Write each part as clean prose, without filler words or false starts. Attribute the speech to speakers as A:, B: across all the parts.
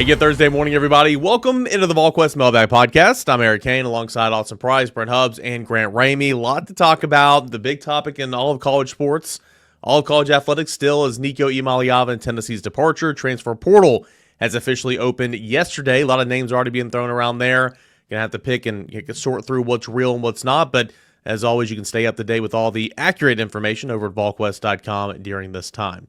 A: Hey, good Thursday morning, everybody. Welcome into the Volquest Mailbag podcast. I'm Eric Cain alongside Austin Price, Brent Hubbs, and Grant Ramey. A lot to talk about. The big topic in all of college sports, all of college athletics still is Nico Iamaleava and Tennessee's departure. Transfer portal has officially opened yesterday. A lot of names are already being thrown around there. Going to have to pick and sort through what's real and what's not. But as always, you can stay up to date with all the accurate information over at volquest.com during this time.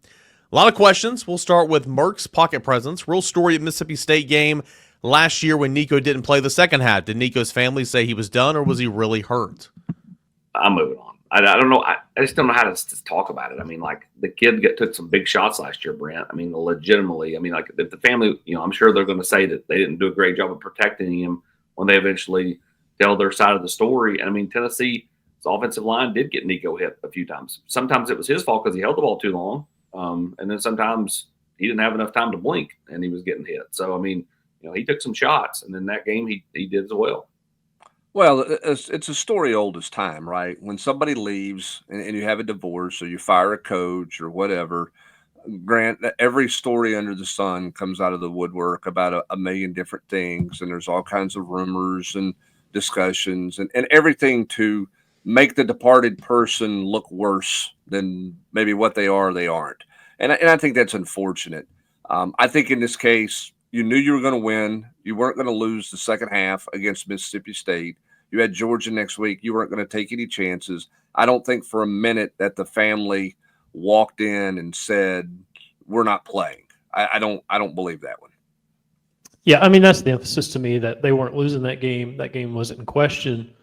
A: A lot of questions. We'll start with Merk's pocket presence. Real story at Mississippi State game last year when Nico didn't play the second half. Did Nico's family say he was done, or was he really hurt?
B: I'm moving on. I don't know. I just don't know how to talk about it. I mean, like, the kid took some big shots last year, Brent. I mean, legitimately. I mean, like, the family, I'm sure they're going to say that they didn't do a great job of protecting him when they eventually tell their side of the story. And I mean, Tennessee's offensive line did get Nico hit a few times. Sometimes it was his fault because he held the ball too long. And then sometimes he didn't have enough time to blink and he was getting hit. So, I mean, he took some shots, and in that game he did as well.
C: Well, it's a story old as time, right? When somebody leaves and you have a divorce or you fire a coach or whatever, Grant, every story under the sun comes out of the woodwork about a million different things. And there's all kinds of rumors and discussions and everything to make the departed person look worse than maybe what they are or they aren't. And I think that's unfortunate. I think in this case, you knew you were going to win. You weren't going to lose the second half against Mississippi State. You had Georgia next week. You weren't going to take any chances. I don't think for a minute that the family walked in and said, we're not playing. I don't believe that one.
D: Yeah, I mean, that's the emphasis to me, that they weren't losing that game. That game wasn't in question.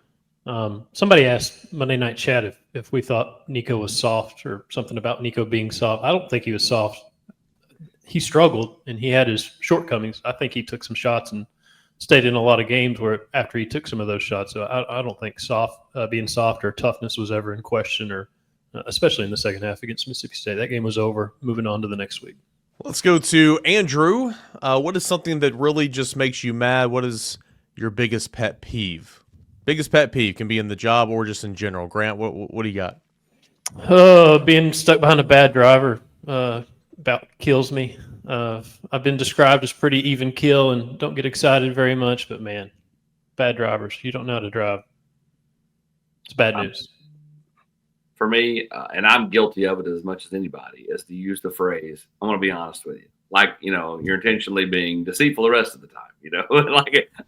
D: Somebody asked Monday Night Chat if we thought Nico was soft or something about Nico being soft. I don't think he was soft. He struggled and he had his shortcomings. I think he took some shots and stayed in a lot of games where after he took some of those shots. So I don't think being soft or toughness was ever in question, or especially in the second half against Mississippi State. That game was over. Moving on to the next week.
A: Let's go to Andrew. What is something that really just makes you mad? What is your biggest pet peeve? Biggest pet peeve can be in the job or just in general. Grant, what do you got?
D: Being stuck behind a bad driver about kills me. I've been described as pretty even kill and don't get excited very much, but man, bad drivers, you don't know how to drive. It's bad news.
B: For me, and I'm guilty of it as much as anybody, is to use the phrase, I'm going to be honest with you. Like, you're intentionally being deceitful the rest of the time,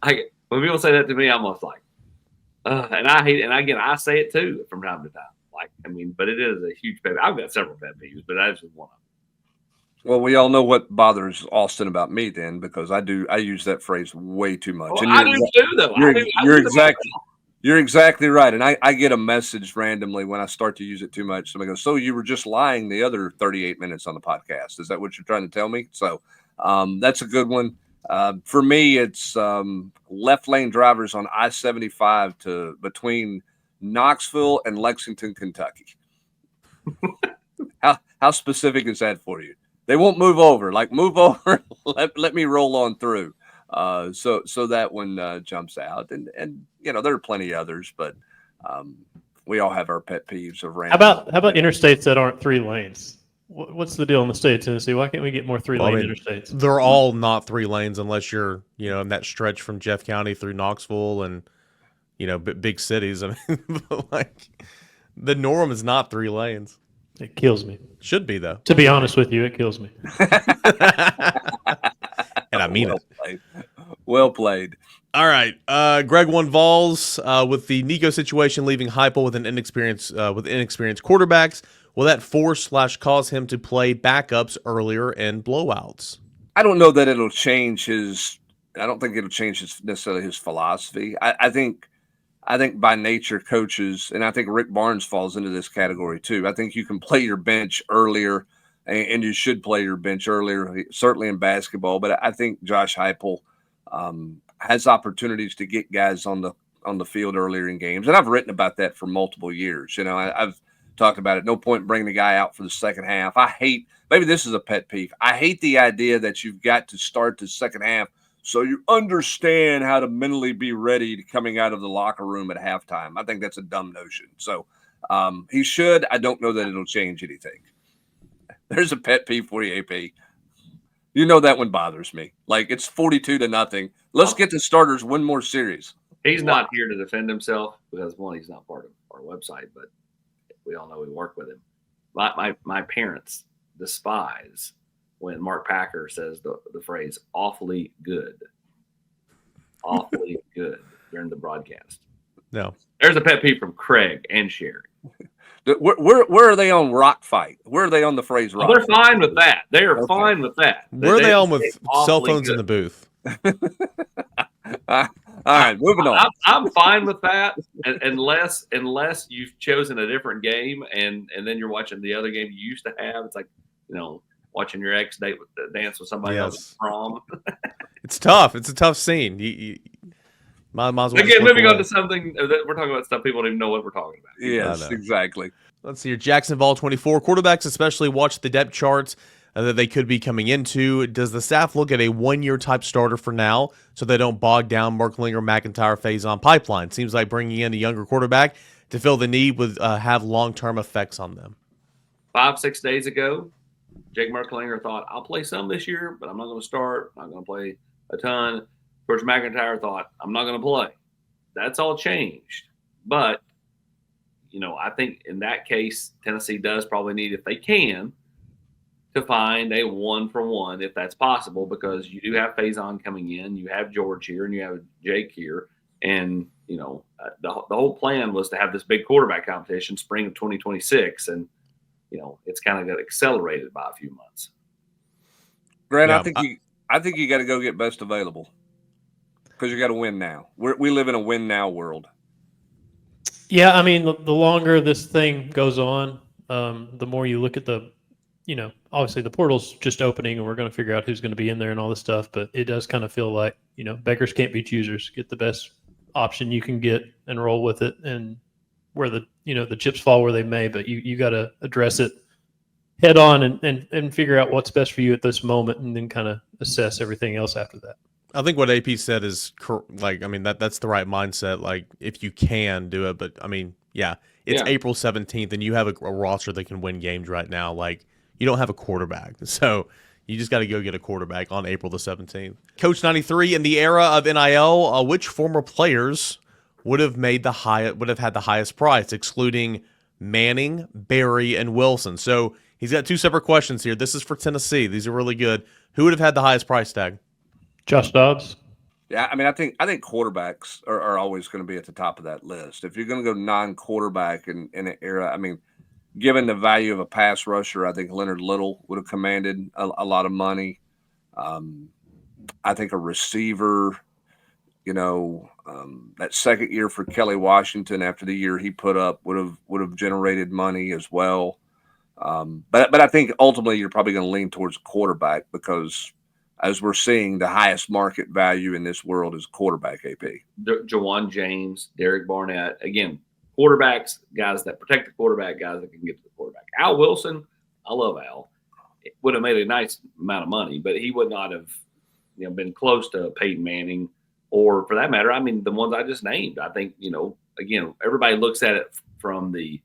B: like when people say that to me, I'm almost like, and I hate it. And again, I say it too from time to time. But it is a huge pet. I've got several pet peeves, but that's just one of them.
C: Well, we all know what bothers Austin about me then, because I use that phrase way too much.
B: Well,
C: and
B: I do too, though.
C: You're exactly right. And I get a message randomly when I start to use it too much. Somebody goes, so you were just lying the other 38 minutes on the podcast. Is that what you're trying to tell me? So that's a good one. For me, it's left lane drivers on I-75 between Knoxville and Lexington, Kentucky. How specific is that for you? They won't move over. Like, move over. let me roll on through. So that one jumps out, and there are plenty others, but we all have our pet peeves of random.
D: How about interstates that aren't 3 lanes? What's the deal in the state of Tennessee? Why can't we get more 3-lane interstates?
A: They're all not 3 lanes unless you're, in that stretch from Jeff County through Knoxville and, big cities. I mean, the norm is not 3 lanes.
D: It kills me.
A: Should be, though.
D: To be honest with you, it kills me.
A: And I mean
C: it. Well played.
A: All right. Greg won Vols with the Nico situation, leaving Heupel with inexperienced quarterbacks. Will that force/cause him to play backups earlier in blowouts?
C: I don't know that it'll change I don't think it'll change necessarily his philosophy. I think by nature coaches, and I think Rick Barnes falls into this category too. I think you can play your bench earlier, and you should play your bench earlier, certainly in basketball. But I think Josh Heupel has opportunities to get guys on the field earlier in games, and I've written about that for multiple years. I've talked about it. No point in bringing the guy out for the second half. Maybe this is a pet peeve. I hate the idea that you've got to start the second half so you understand how to mentally be ready to coming out of the locker room at halftime. I think that's a dumb notion. So he should. I don't know that it'll change anything. There's a pet peeve for you, AP. You know that one bothers me. Like, it's 42-0. Let's get the starters one more series.
B: He's not here to defend himself because, one, he's not part of our website, but we all know we work with him. My parents despise when Mark Packer says the phrase "awfully good," awfully good during the broadcast.
A: No,
B: there's a pet peeve from Craig and Sherry.
C: Where are they on rock fight? Where are they on the phrase rock?
B: They're fine with that. They are fine with that.
A: Where are they on with cell phones in the booth?
C: All right, moving on.
B: I'm fine with that, unless you've chosen a different game, and then you're watching the other game you used to have. It's like, watching your ex dance with somebody else at prom. It's
A: tough. It's a tough scene. Might as well
B: Again, moving on to something that we're talking about stuff people don't even know what we're talking about.
C: Yes, exactly.
A: Let's see here. Jacksonville 24 quarterbacks, especially watch the depth charts that they could be coming into. Does the staff look at a one-year type starter for now so they don't bog down Merklinger, Macintyre, Faizon pipeline? Seems like bringing in a younger quarterback to fill the need would have long-term effects on them.
B: 5-6 days ago, Jake Merklinger thought, I'll play some this year, but I'm not going to start. I'm not going to play a ton. George Macintyre thought, I'm not going to play. That's all changed. But, I think in that case, Tennessee does probably need, if they can, to find a 1-for-1 if that's possible, because you do have Faizon coming in, you have George here, and you have Jake here. And, the whole plan was to have this big quarterback competition spring of 2026. And, it's kind of got accelerated by a few months.
C: Grant, yeah, I think you got to go get best available. Because you got to win now. We live in a win now world.
D: Yeah, I mean, the longer this thing goes on, the more you look at obviously the portal's just opening and we're going to figure out who's going to be in there and all this stuff. But it does kind of feel like, beggars can't be choosers. Get the best option you can get and roll with it. And where the chips fall where they may, but you got to address it head on and figure out what's best for you at this moment and then kind of assess everything else after that.
A: I think what AP said is that's the right mindset. Like, if you can do it, but it's April 17th and you have a roster that can win games right now. Like, you don't have a quarterback, so you just got to go get a quarterback on April the 17th. Coach 93, in the era of NIL, which former players would have had the highest price, excluding Manning, Barry, and Wilson? So he's got two separate questions here. This is for Tennessee. These are really good. Who would have had the highest price tag?
D: Josh Dobbs.
C: Yeah, I think quarterbacks are always going to be at the top of that list. If you're going to go non-quarterback in an era, given the value of a pass rusher, I think Leonard Little would have commanded a lot of money. I think a receiver, that second year for Kelly Washington after the year he put up would have generated money as well. But I think ultimately you're probably going to lean towards quarterback because, as we're seeing, the highest market value in this world is quarterback, AP.
B: Jawan James, Derek Barnett. Again, quarterbacks, guys that protect the quarterback, guys that can get to the quarterback. Al Wilson, I love Al. It would have made a nice amount of money, but he would not have been close to Peyton Manning or, for that matter, the ones I just named. I think, again, everybody looks at it from the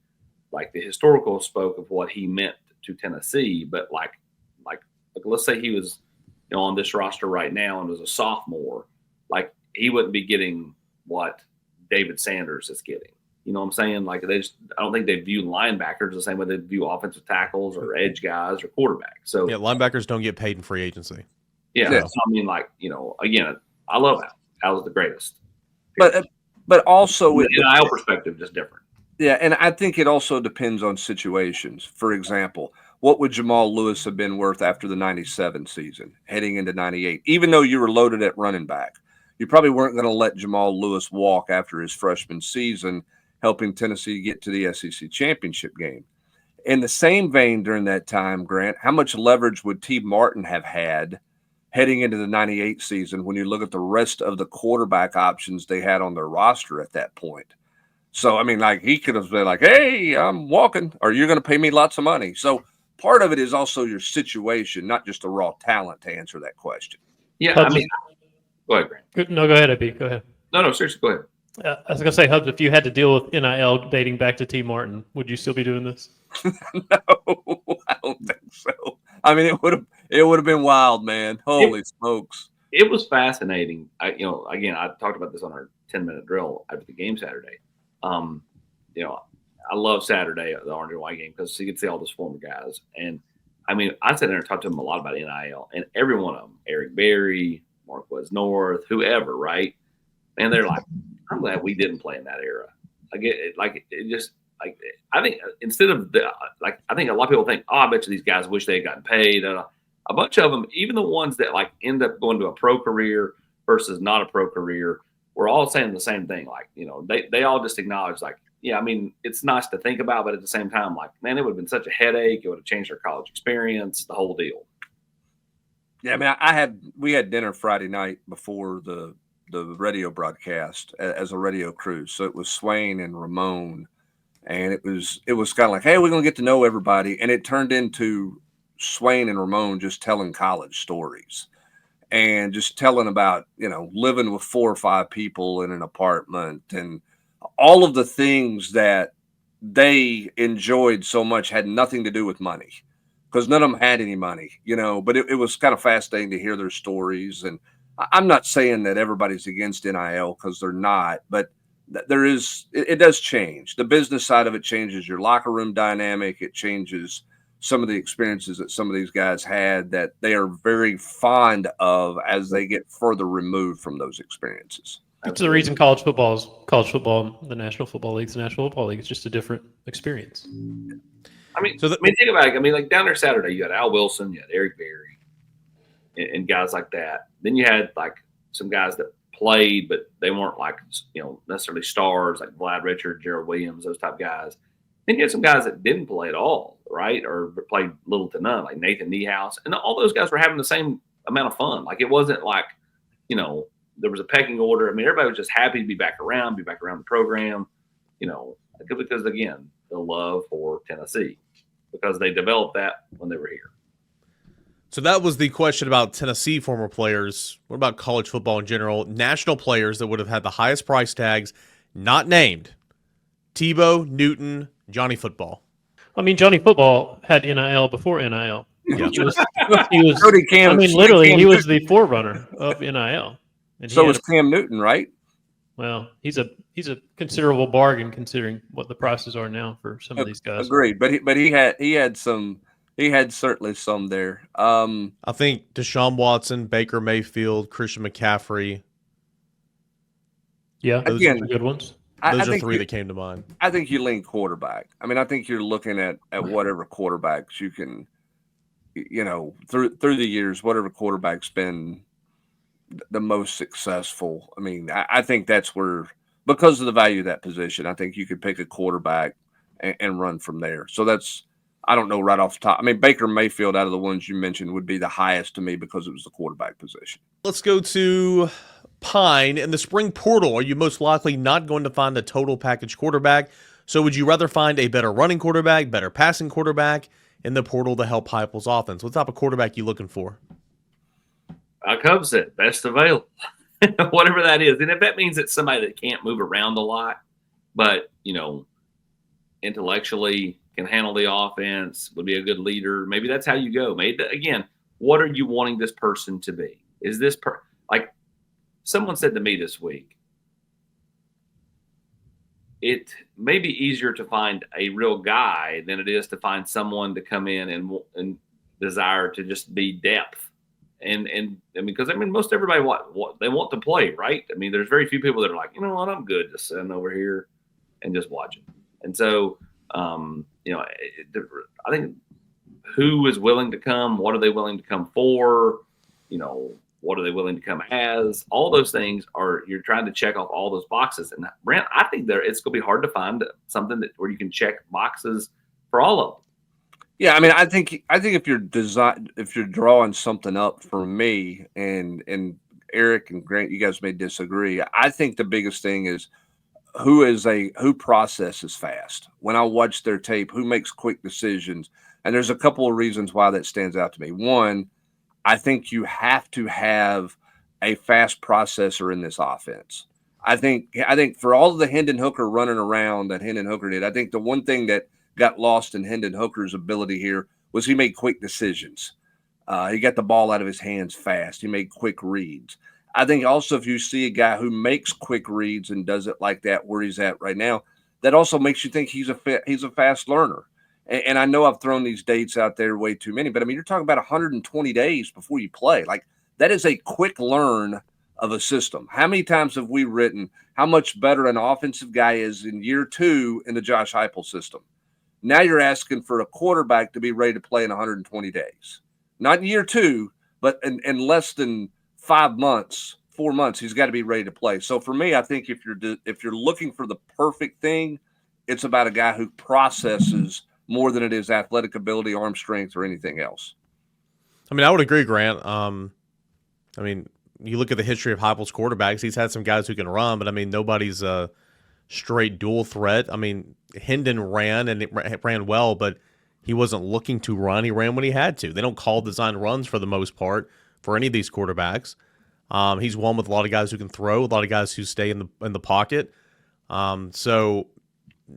B: historical spoke of what he meant to Tennessee, but like let's say he was on this roster right now and was a sophomore, he wouldn't be getting what David Sanders is getting. You know what I'm saying? I don't think they view linebackers the same way they view offensive tackles or edge guys or quarterbacks. So
A: yeah, linebackers don't get paid in free agency.
B: Yeah. So, again, I love Al. Al's the greatest.
C: But also
B: from an NIL perspective, just different.
C: Yeah, and I think it also depends on situations. For example, what would Jamal Lewis have been worth after the 97 season, heading into 98? Even though you were loaded at running back, you probably weren't going to let Jamal Lewis walk after his freshman season, helping Tennessee get to the SEC championship game. In the same vein during that time, Grant, how much leverage would T. Martin have had heading into the 98 season when you look at the rest of the quarterback options they had on their roster at that point? So, he could have been like, hey, I'm walking, or you're going to pay me lots of money. So part of it is also your situation, not just the raw talent to answer that question.
B: Yeah,
D: Hubs,
B: go ahead, Grant.
D: No, go ahead, AB. Go ahead.
B: No, seriously, go ahead.
D: I was going to say, Hubs, if you had to deal with NIL dating back to T. Martin, would you still be doing this?
C: No, I don't think so. It would have been wild, man. Holy smokes.
B: It was fascinating. Again, I talked about this on our 10-minute drill after the game Saturday. I love Saturday, the orange and white game, because you can see all those former guys. And I mean, I sat there and talked to them a lot about NIL, and every one of them, Eric Berry, Marquez North, whoever, right? And they're like, I'm glad we didn't play in that era. I get it. I think instead of I think a lot of people think, oh, I bet you these guys wish they had gotten paid. A bunch of them, even the ones that end up going to a pro career versus not a pro career, we're all saying the same thing. They all just acknowledge, yeah, I mean, it's nice to think about, but at the same time, man, it would have been such a headache. It would have changed their college experience, the whole deal.
C: Yeah, I mean, we had dinner Friday night before the radio broadcast as a radio crew. So it was Swain and Ramon, and it was kind of like, hey, we're going to get to know everybody. And it turned into Swain and Ramon just telling college stories and just telling about, living with 4 or 5 people in an apartment and all of the things that they enjoyed so much had nothing to do with money, because none of them had any money, but it was kind of fascinating to hear their stories. And I'm not saying that everybody's against NIL, because they're not, but it does change. The business side of it changes your locker room dynamic. It changes some of the experiences that some of these guys had that they are very fond of as they get further removed from those experiences.
D: It's the reason college football, the National Football League, the National Football League is just a different experience.
B: I mean, think about it. Down there Saturday, you had Al Wilson, you had Eric Berry, and guys like that. Then you had some guys that played, but they weren't necessarily stars, like Vlad Richard, Gerald Williams, those type guys. Then you had some guys that didn't play at all, right, or played little to none, like Nathan Niehaus, and all those guys were having the same amount of fun. It wasn't there was a pecking order. I mean, everybody was just happy to be back around the program, because, again, the love for Tennessee, because they developed that when they were here.
A: So that was the question about Tennessee former players. What about college football in general? National players that would have had the highest price tags, not named. Tebow, Newton, Johnny Football.
D: I mean, Johnny Football had NIL before NIL.
A: Yeah.
D: He was the forerunner of NIL. And
C: so was Cam Newton, right?
D: Well, he's a considerable bargain considering what the prices are now for some of these guys.
C: Agreed, but he had certainly some there.
A: I think Deshaun Watson, Baker Mayfield, Christian McCaffrey.
D: Yeah, those are good ones.
A: Those are 3 that came to mind.
C: I think you lean quarterback. I mean, I think you're looking at whatever quarterbacks you can, through the years, whatever quarterback's been the most successful. I mean, I think that's where, because of the value of that position, I think you could pick a quarterback and run from there. So I don't know right off the top. I mean, Baker Mayfield, out of the ones you mentioned, would be the highest to me because it was the quarterback position.
A: Let's go to Pine. In the spring portal, are you most likely not going to find a total package quarterback? So would you rather find a better running quarterback, better passing quarterback in the portal to help Heupel's offense? What type of quarterback are you looking for?
B: Cubs said best available, whatever that is. And if that means it's somebody that can't move around a lot, but, intellectually can handle the offense, would be a good leader, maybe that's how you go. Maybe, again, what are you wanting this person to be? Is this someone said to me this week, it may be easier to find a real guy than it is to find someone to come in and desire to just be depth. And because most everybody what they want to play, right? I mean, there's very few people that are like, you know what, I'm good just sitting over here and just watching. And so, I think who is willing to come? What are they willing to come for? What are they willing to come as? All those things you're trying to check off all those boxes. And Brent, I think it's going to be hard to find something where you can check boxes for all of them.
C: Yeah, I mean, I think if you're drawing something up for me, and Eric and Grant, you guys may disagree. I think the biggest thing is who processes fast. When I watch their tape, who makes quick decisions, and there's a couple of reasons why that stands out to me. One, I think you have to have a fast processor in this offense. I think for all of the Hendon Hooker running around that Hendon Hooker did, I think the one thing that got lost in Hendon Hooker's ability here was he made quick decisions. He got the ball out of his hands fast. He made quick reads. I think also if you see a guy who makes quick reads and does it like that where he's at right now, that also makes you think he's a fast learner. And I know I've thrown these dates out there way too many, but I mean, you're talking about 120 days before you play. Like, that is a quick learn of a system. How many times have we written how much better an offensive guy is in year 2 in the Josh Heupel system? Now you're asking for a quarterback to be ready to play in 120 days. Not in year 2, but in less than 4 months, he's got to be ready to play. So for me, I think if you're looking for the perfect thing, it's about a guy who processes more than it is athletic ability, arm strength, or anything else.
A: I mean, I would agree, Grant. I mean, you look at the history of Heupel's quarterbacks, he's had some guys who can run, but I mean, nobody's a straight dual threat. I mean, Hendon ran and it ran well, but he wasn't looking to run. He ran when he had to. They don't call design runs for the most part for any of these quarterbacks. He's won with a lot of guys who can throw, a lot of guys who stay in the pocket. So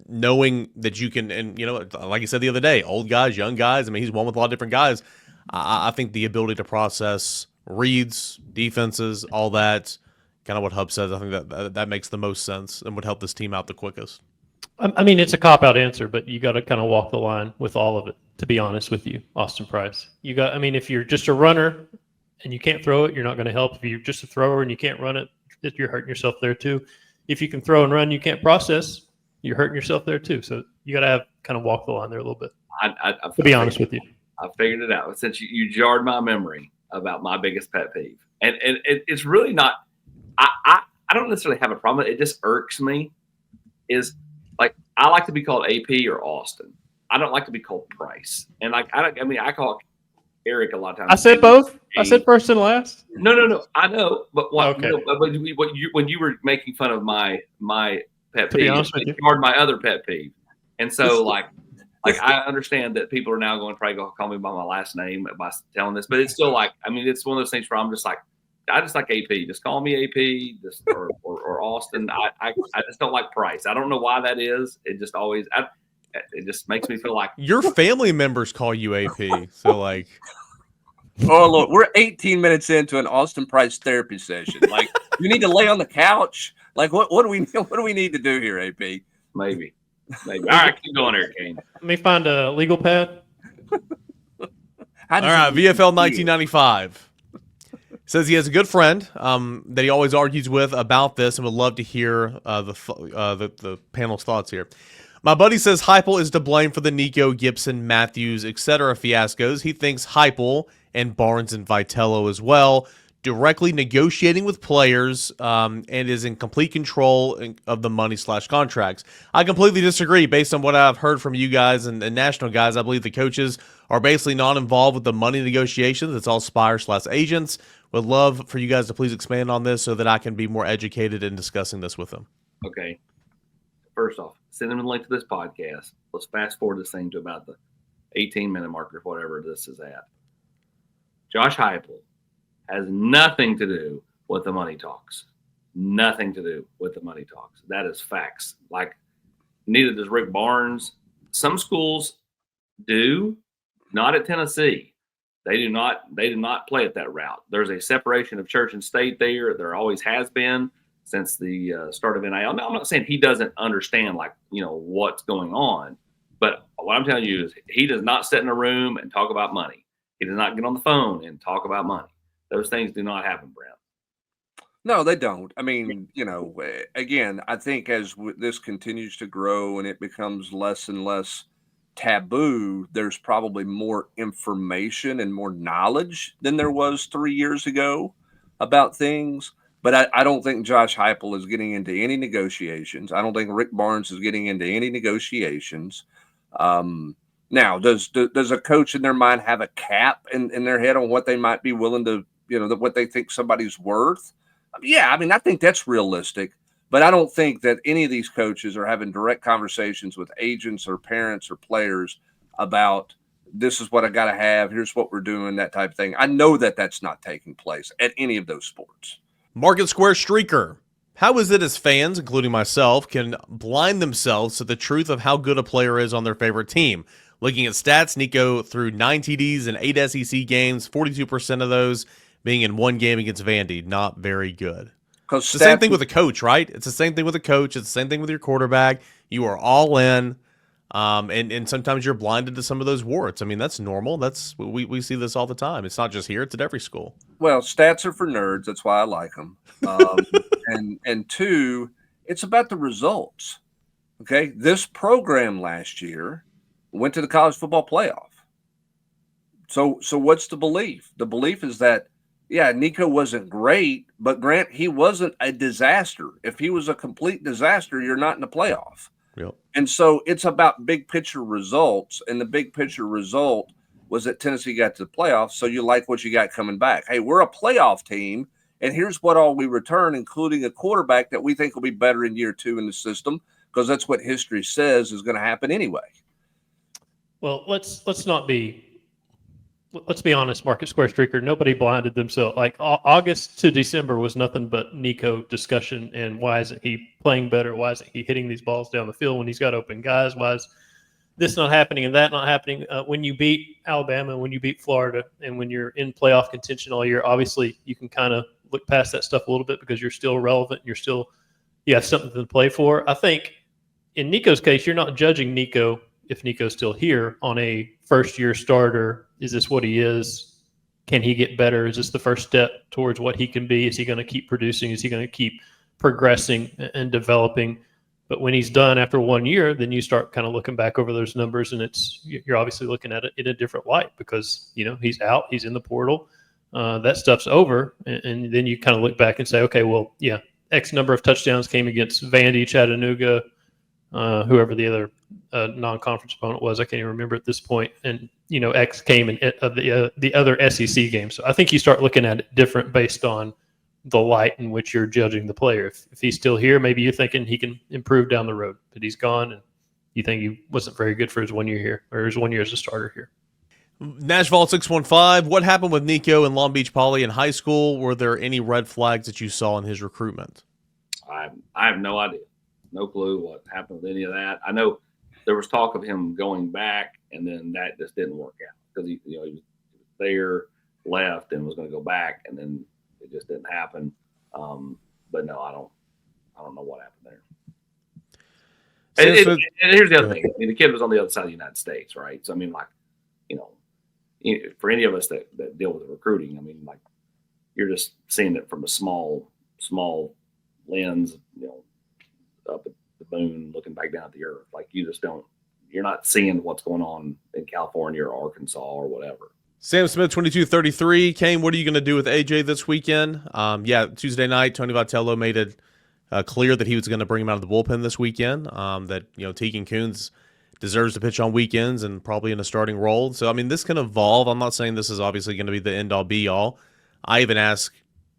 A: knowing that you can, and you know, like you said the other day, old guys, young guys. I mean, he's won with a lot of different guys. I think the ability to process reads, defenses, all that, kind of what Hub says. I think that makes the most sense and would help this team out the quickest.
D: I mean, it's a cop-out answer, but you got to kind of walk the line with all of it, to be honest with you, Austin Price. I mean, if you're just a runner and you can't throw it, you're not going to help. If you're just a thrower and you can't run it, you're hurting yourself there too. If you can throw and run, you can't process, you're hurting yourself there too. So you got to kind of walk the line there a little bit, to be honest with you.
B: I figured it out. Since you jarred my memory about my biggest pet peeve. And it's really not – I don't necessarily have a problem. It just irks me is – like, I like to be called AP or Austin. I don't like to be called Price. And like, I call Eric a lot of times.
D: I said both. I said first and last.
B: No. I know, but
D: okay.
B: When you were making fun of my pet
D: To be
B: peeve,
D: honest with you,
B: my other pet peeve. And so like I understand that people are now going to probably go call me by my last name by telling this, but it's still like, I mean, it's one of those things where I'm just like, I just like AP. Just call me AP, or Austin. I just don't like Price. I don't know why that is. It just always it just makes me feel like
A: your family members call you AP. So like,
C: oh look, we're 18 minutes into an Austin Price therapy session. Like, you need to lay on the couch. Like, what do we need to do here, AP?
B: Maybe. All right, keep going there, Cain.
D: let me find a legal pad.
A: all right, VFL 1995. Says he has a good friend that he always argues with about this and would love to hear the panel's thoughts here. My buddy says Heupel is to blame for the Nico, Gibson, Matthews, etc. fiascos. He thinks Heupel and Barnes and Vitello as well, directly negotiating with players and is in complete control of the money/contracts. I completely disagree based on what I've heard from you guys and national guys. I believe the coaches are basically not involved with the money negotiations. It's all Spyre/agents. Would love for you guys to please expand on this so that I can be more educated in discussing this with them.
B: Okay. First off, send them a link to this podcast. Let's fast forward this thing to about the 18-minute marker, whatever this is at. Josh Heupel has nothing to do with the money talks. Nothing to do with the money talks. That is facts. Like, neither does Rick Barnes. Some schools do, not at Tennessee. They do not play it that route. There's a separation of church and state there. There always has been since the start of NIL. Now, I'm not saying he doesn't understand, like, you know, what's going on, but what I'm telling you is he does not sit in a room and talk about money. He does not get on the phone and talk about money. Those things do not happen, Brent.
C: No, they don't. I mean, you know, again, I think as this continues to grow and it becomes less and less taboo, there's probably more information and more knowledge than there was 3 years ago about things. But I don't think Josh Heupel is getting into any negotiations. I don't think Rick Barnes is getting into any negotiations. Now, does a coach in their mind have a cap in their head on what they might be willing to, you know, what they think somebody's worth? Yeah, I mean, I think that's realistic. But I don't think that any of these coaches are having direct conversations with agents or parents or players about this is what I got to have, here's what we're doing, that type of thing. I know that that's not taking place at any of those sports.
A: MarketSquareStreaker. How is it as fans, including myself, can blind themselves to the truth of how good a player is on their favorite team? Looking at stats, Nico threw 9 TDs in 8 SEC games, 42% of those being in one game against Vandy. Not very good. It's the same thing with a coach, right? It's the same thing with a coach. It's the same thing with your quarterback. You are all in, and sometimes you're blinded to some of those warts. I mean, that's normal. We see this all the time. It's not just here. It's at every school.
C: Well, stats are for nerds. That's why I like them. And two, it's about the results. Okay, this program last year went to the college football playoff. So what's the belief? The belief is that, yeah, Nico wasn't great, but Grant, he wasn't a disaster. If he was a complete disaster, you're not in the playoff.
A: Yep.
C: And so it's about big picture results, and the big picture result was that Tennessee got to the playoffs, so you like what you got coming back. Hey, we're a playoff team, and here's what all we return, including a quarterback that we think will be better in year 2 in the system, because that's what history says is going to happen anyway.
D: Well, let's be honest, MarketSquareStreaker, nobody blinded themselves. Like August to December was nothing but Nico discussion and why isn't he playing better? Why isn't he hitting these balls down the field when he's got open guys? Why is this not happening and that not happening? When you beat Alabama, when you beat Florida, and when you're in playoff contention all year, obviously you can kind of look past that stuff a little bit because you're still relevant. You have something to play for. I think in Nico's case, you're not judging Nico if Nico's still here on a first-year starter. Is this what he is? Can he get better? Is this the first step towards what he can be? Is he going to keep producing? Is he going to keep progressing and developing? But when he's done after 1 year, then you start kind of looking back over those numbers, and you're obviously looking at it in a different light because, he's out, he's in the portal. That stuff's over. And then you kind of look back and say, okay, well, yeah, X number of touchdowns came against Vandy, Chattanooga, whoever the other non-conference opponent was. I can't even remember at this point. And, X came in the other SEC games. So I think you start looking at it different based on the light in which you're judging the player. If he's still here, maybe you're thinking he can improve down the road, but he's gone and you think he wasn't very good for his 1 year here, or his 1 year as a starter here.
A: Nashville 615, what happened with Nico in Long Beach Poly in high school? Were there any red flags that you saw in his recruitment?
B: I have no idea. No clue what happened with any of that. I know there was talk of him going back, and then that just didn't work out because he was there, left, and was going to go back, and then it just didn't happen. But no, I don't know what happened there. And here's the other thing. I mean, the kid was on the other side of the United States, right? So I mean, like, for any of us that deal with recruiting, I mean, like, you're just seeing it from a small lens, up at the moon, looking back down at the earth. Like, you're not seeing what's going on in California or Arkansas or whatever.
A: Sam Smith, 2233. Cain, what are you going to do with AJ this weekend? Tuesday night, Tony Vitello made it clear that he was going to bring him out of the bullpen this weekend, that, Tegan Kuntz deserves to pitch on weekends and probably in a starting role. So, I mean, this can evolve. I'm not saying this is obviously going to be the end-all, be-all. I even ask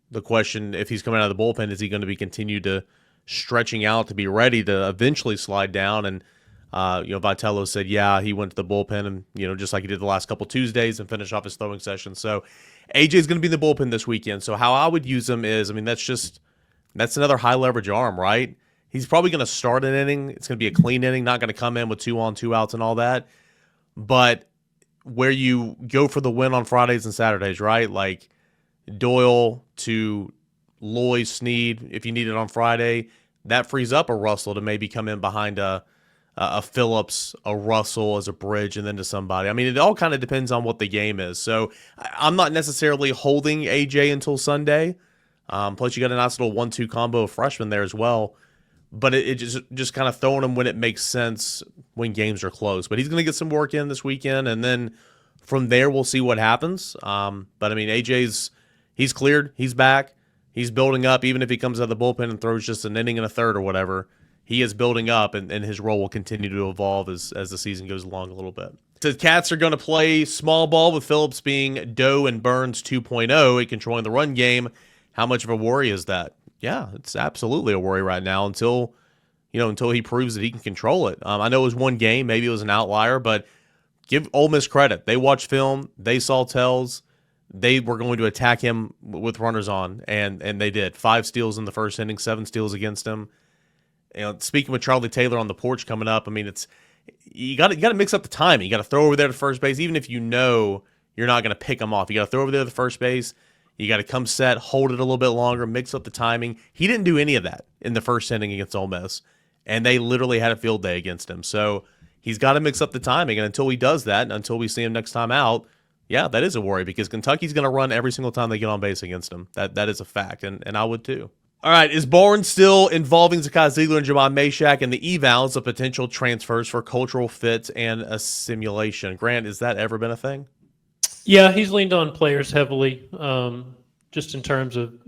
A: the question, if he's coming out of the bullpen, is he going to be continued to stretching out to be ready to eventually slide down? And Vitello said, yeah, he went to the bullpen and, just like he did the last couple Tuesdays and finished off his throwing session. So AJ's going to be in the bullpen this weekend. So how I would use him is, I mean, that's another high leverage arm, right? He's probably going to start an inning. It's going to be a clean inning, not going to come in with 2 on, 2 outs and all that. But where you go for the win on Fridays and Saturdays, right? Like Doyle to Loy, Snead, if you need it on Friday, that frees up a Russell to maybe come in behind a Phillips, a Russell as a bridge, and then to somebody. I mean, it all kind of depends on what the game is. So I'm not necessarily holding AJ until Sunday. Plus, you got a nice little 1-2 combo of freshmen there as well. But it just kind of throwing him when it makes sense when games are close. But he's going to get some work in this weekend, and then from there we'll see what happens. But I mean, he's cleared, he's back, he's building up. Even if he comes out of the bullpen and throws just an inning and a third or whatever, he is building up, and his role will continue to evolve as the season goes along a little bit. The Cats are going to play small ball with Phillips being Doe and Burns 2.0 and controlling the run game. How much of a worry is that? Yeah, it's absolutely a worry right now until he proves that he can control it. I know it was one game, maybe it was an outlier, but give Ole Miss credit. They watched film, they saw tells, they were going to attack him with runners on, and they did. 5 steals in the first inning, 7 steals against him. Speaking with Charlie Taylor on the porch coming up, I mean, you got to mix up the timing. You got to throw over there to first base, even if you know you're not going to pick him off. You got to throw over there to first base. You got to come set, hold it a little bit longer, mix up the timing. He didn't do any of that in the first inning against Ole Miss, and they literally had a field day against him. So he's got to mix up the timing, and until he does that, and until we see him next time out, yeah, that is a worry because Kentucky's going to run every single time they get on base against him. That is a fact, and I would too. All right, is Barnes still involving Ziegler and Mashak and the evals of potential transfers for cultural fit and assimilation? Grant, has that ever been a thing?
D: Yeah, he's leaned on players heavily, just in terms of,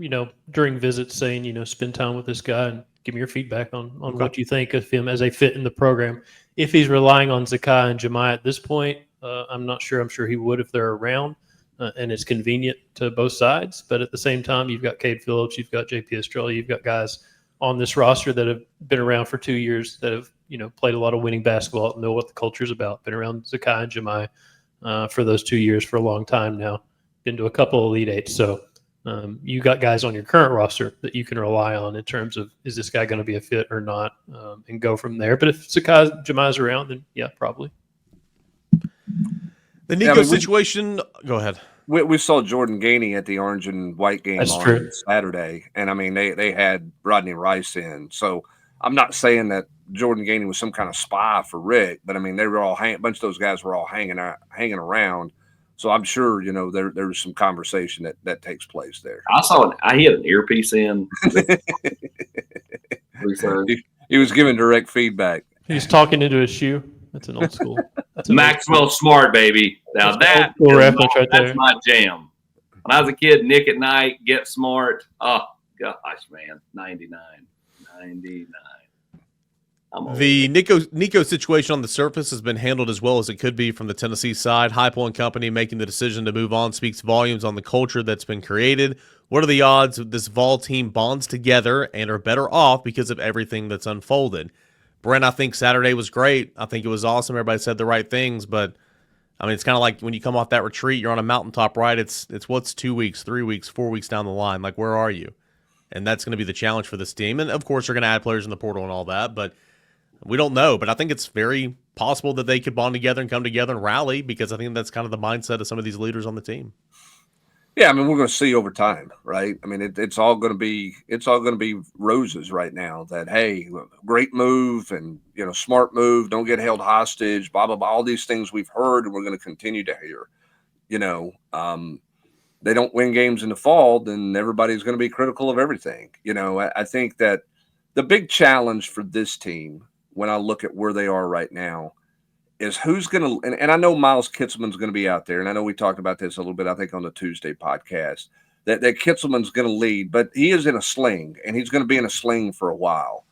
D: during visits saying, spend time with this guy and give me your feedback on what you think of him as a fit in the program. If he's relying on Zakai and Jemiah at this point, I'm not sure. I'm sure he would if they're around. And it's convenient to both sides. But at the same time, you've got Cade Phillips, you've got JP Estrella, you've got guys on this roster that have been around for 2 years that have, played a lot of winning basketball, know what the culture is about, been around Zakai and Jemiah for those 2 years for a long time now, been to a couple of Elite Eights. So you got guys on your current roster that you can rely on in terms of, is this guy going to be a fit or not, and go from there. But if Zakai Jemiah's around, then yeah, probably.
A: The Nico situation, go ahead.
C: We saw Jordan Gainey at the orange and white game on Saturday, and they had Rodney Rice in. So I'm not saying that Jordan Gainey was some kind of spy for Rick, but they were all a bunch of those guys were all hanging around. So I'm sure there was some conversation that takes place there.
B: I saw he had an earpiece in.
C: He was giving direct feedback.
D: He's talking into his shoe. That's an old school. That's
B: Maxwell Smart, baby. Now that's my jam. When I was a kid, Nick at Night, Get Smart. Oh, gosh, man. 99.
A: The Nico situation on the surface has been handled as well as it could be from the Tennessee side. Heupel and company making the decision to move on speaks volumes on the culture that's been created. What are the odds this Vol team bonds together and are better off because of everything that's unfolded? Brent, I think Saturday was great. I think it was awesome. Everybody said the right things, but it's kind of like when you come off that retreat, you're on a mountaintop, right? It's what's 2 weeks, 3 weeks, 4 weeks down the line. Like, where are you? And that's going to be the challenge for this team. And of course, they're going to add players in the portal and all that, but we don't know. But I think it's very possible that they could bond together and come together and rally, because I think that's kind of the mindset of some of these leaders on the team.
C: Yeah, we're going to see over time, right? It's all going to be roses right now. That, hey, great move and smart move. Don't get held hostage. Blah blah blah. All these things we've heard and we're going to continue to hear. They don't win games in the fall, then everybody's going to be critical of everything. I think that the big challenge for this team, when I look at where they are right now, is who's going to, and I know Miles Kitselman's going to be out there, and I know we talked about this a little bit, I think, on the Tuesday podcast, that Kitselman's going to lead, but he is in a sling, and he's going to be in a sling for a while.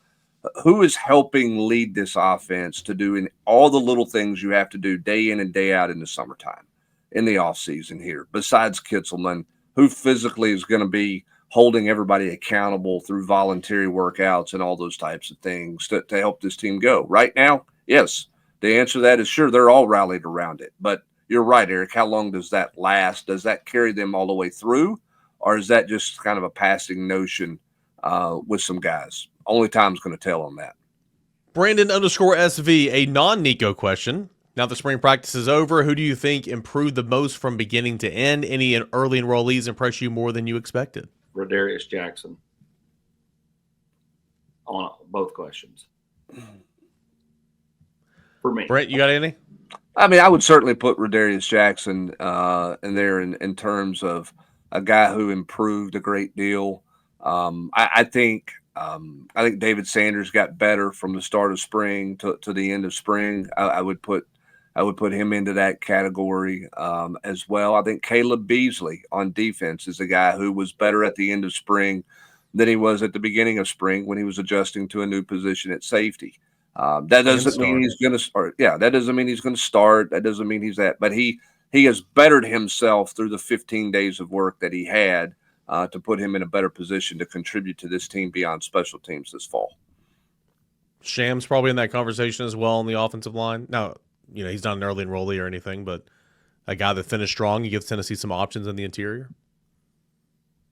C: Who is helping lead this offense to do all the little things you have to do day in and day out in the summertime, in the offseason here, besides Kitselman, who physically is going to be holding everybody accountable through voluntary workouts and all those types of things to help this team go? Right now, yes. The answer to that is sure, they're all rallied around it. But you're right, Eric. How long does that last? Does that carry them all the way through? Or is that just kind of a passing notion with some guys? Only time's going to tell on that.
A: Brandon_SV, a non-Nico question. Now the spring practice is over. Who do you think improved the most from beginning to end? Any early enrollees impress you more than you expected?
B: Rodarius Jackson. On both questions. For me.
A: Brent, you got any?
C: I would certainly put Rodarius Jackson in there in terms of a guy who improved a great deal. I think David Sanders got better from the start of spring to the end of spring. I would put him into that category as well. I think Caleb Beasley on defense is a guy who was better at the end of spring than he was at the beginning of spring when he was adjusting to a new position at safety. That doesn't mean he's going to start. Yeah, that doesn't mean he's going to start. That doesn't mean he's that. But he has bettered himself through the 15 days of work that he had to put him in a better position to contribute to this team beyond special teams this fall.
A: Sham's probably in that conversation as well on the offensive line. Now, he's not an early enrollee or anything, but a guy that finished strong. He gives Tennessee some options in the interior.